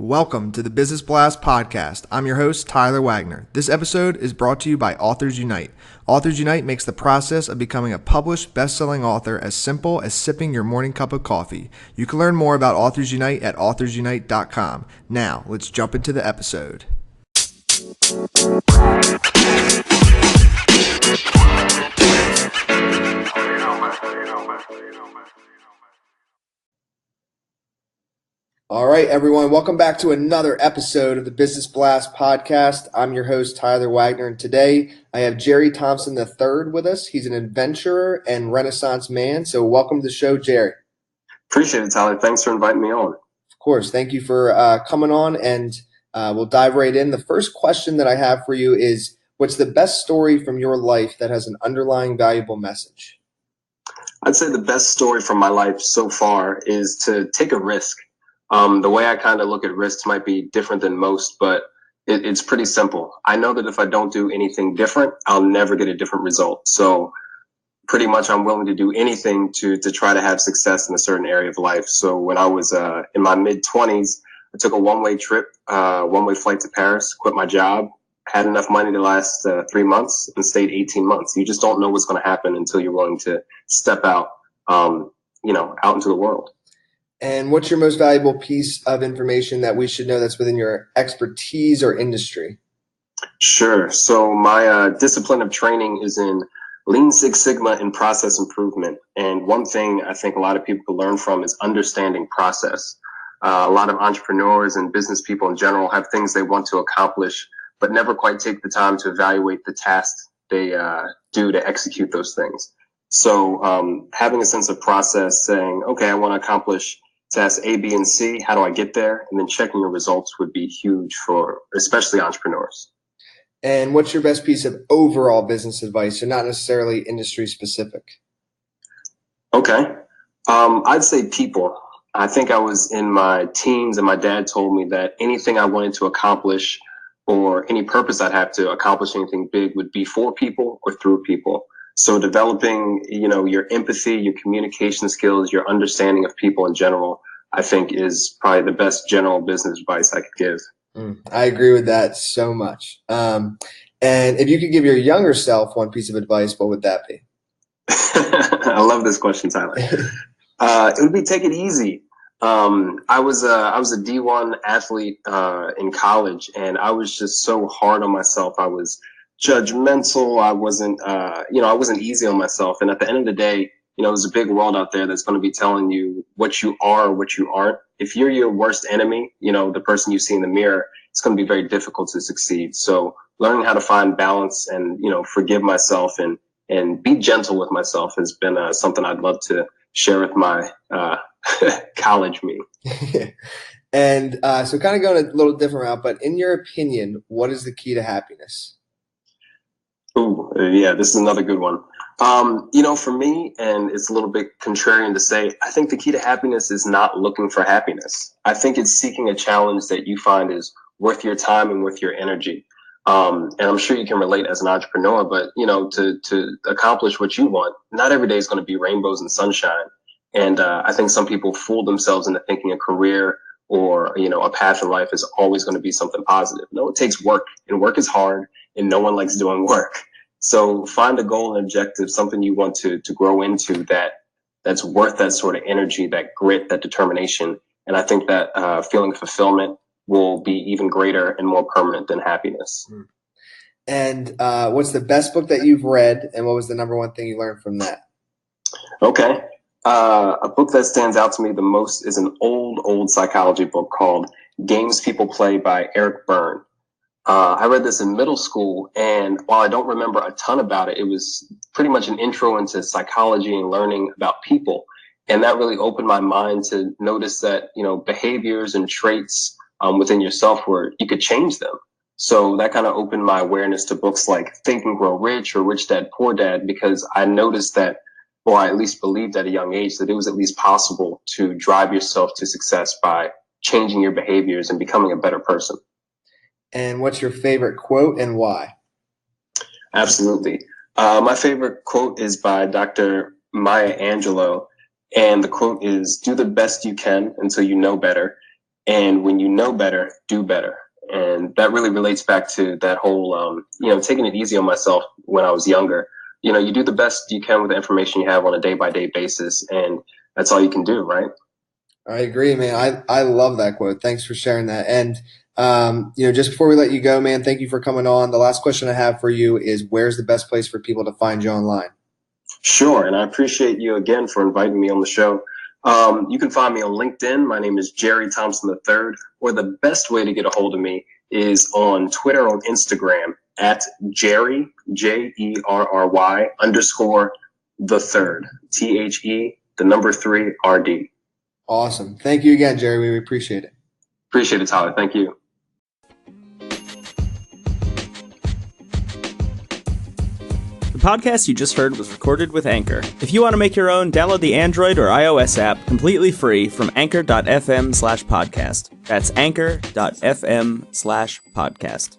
Welcome to the Business Blast podcast. I'm your host, Tyler Wagner. This episode is brought to you by Authors Unite. Authors Unite makes the process of becoming a published, best-selling author as simple as sipping your morning cup of coffee. You can learn more about Authors Unite at authorsunite.com. Now, let's jump into the episode. All right, everyone. Welcome back to another episode of the Business Blast podcast. I'm your host, Tyler Wagner, and today I have Jerry Thompson III with us. He's an adventurer and Renaissance man. So welcome to the show, Jerry. Appreciate it, Tyler. Thanks for inviting me on. Of course. Thank you for coming on, and we'll dive right in. The first question that I have for you is, what's the best story from your life that has an underlying valuable message? I'd say the best story from my life so far is to take a risk. The way I kind of look at risks might be different than most, but it's pretty simple. I know that if I don't do anything different, I'll never get a different result. So pretty much I'm willing to do anything to try to have success in a certain area of life. So when I was in my mid-20s, I took a one-way trip, one-way flight to Paris, quit my job, had enough money to last 3 months, and stayed 18 months. You just don't know what's going to happen until you're willing to step out, out into the world. And what's your most valuable piece of information that we should know that's within your expertise or industry? Sure. So my discipline of training is in Lean Six Sigma and process improvement. And one thing I think a lot of people can learn from is understanding process. A lot of entrepreneurs and business people in general have things they want to accomplish, but never quite take the time to evaluate the tasks they do to execute those things. So having a sense of process, saying, okay, I want to accomplish task A, B, and C. How do I get there? And then checking your results would be huge for especially entrepreneurs. And what's your best piece of overall business advice, so not necessarily industry specific? Okay. I'd say people. I think I was in my teens and my dad told me that anything I wanted to accomplish or any purpose I'd have to accomplish anything big would be for people or through people. So developing, your empathy, your communication skills, your understanding of people in general, I think is probably the best general business advice I could give. I agree with that so much. And if you could give your younger self one piece of advice, what would that be? I love this question, Tyler. It would be take it easy. I was a D1 athlete in college, and I was just so hard on myself. I was judgmental. I wasn't easy on myself. And at the end of the day, there's a big world out there that's going to be telling you what you are or what you aren't. If you're your worst enemy, the person you see in the mirror, it's going to be very difficult to succeed. So learning how to find balance and, forgive myself and be gentle with myself has been something I'd love to share with my college me. And so kind of going a little different route, but in your opinion, what is the key to happiness? Ooh, yeah, this is another good one. For me, and it's a little bit contrarian to say, I think the key to happiness is not looking for happiness. I think it's seeking a challenge that you find is worth your time and worth your energy. And I'm sure you can relate as an entrepreneur, but, to accomplish what you want, not every day is going to be rainbows and sunshine. And I think some people fool themselves into thinking a career or, a path in life is always going to be something positive. No, it takes work, and work is hard, and no one likes doing work. So find a goal and objective, something you want to grow into that's worth that sort of energy, that grit, that determination. And I think that feeling of fulfillment will be even greater and more permanent than happiness. And what's the best book that you've read, and what was the number one thing you learned from that? Okay. A book that stands out to me the most is an old psychology book called Games People Play by Eric Berne. I read this in middle school, and while I don't remember a ton about it, it was pretty much an intro into psychology and learning about people. And that really opened my mind to notice that, behaviors and traits within yourself you could change them. So that kind of opened my awareness to books like Think and Grow Rich or Rich Dad, Poor Dad, because I noticed that, or I at least believed at a young age, that it was at least possible to drive yourself to success by changing your behaviors and becoming a better person. And what's your favorite quote and why? Absolutely. My favorite quote is by Dr. Maya Angelou. And the quote is, do the best you can until you know better. And when you know better, do better. And that really relates back to that whole, taking it easy on myself when I was younger. You do the best you can with the information you have on a day-by-day basis, and that's all you can do, right? I agree, man. I love that quote. Thanks for sharing that. And, just before we let you go, man, thank you for coming on. The last question I have for you is, where's the best place for people to find you online? Sure, and I appreciate you again for inviting me on the show. You can find me on LinkedIn. My name is Jerry Thompson III, or the best way to get a hold of me is on Twitter or Instagram at Jerry, Jerry _ the third, THE 3 RD. Awesome. Thank you again, Jerry. We appreciate it. Appreciate it, Tyler. Thank you. The podcast you just heard was recorded with Anchor. If you want to make your own, download the Android or iOS app completely free from anchor.fm/podcast. That's anchor.fm/podcast.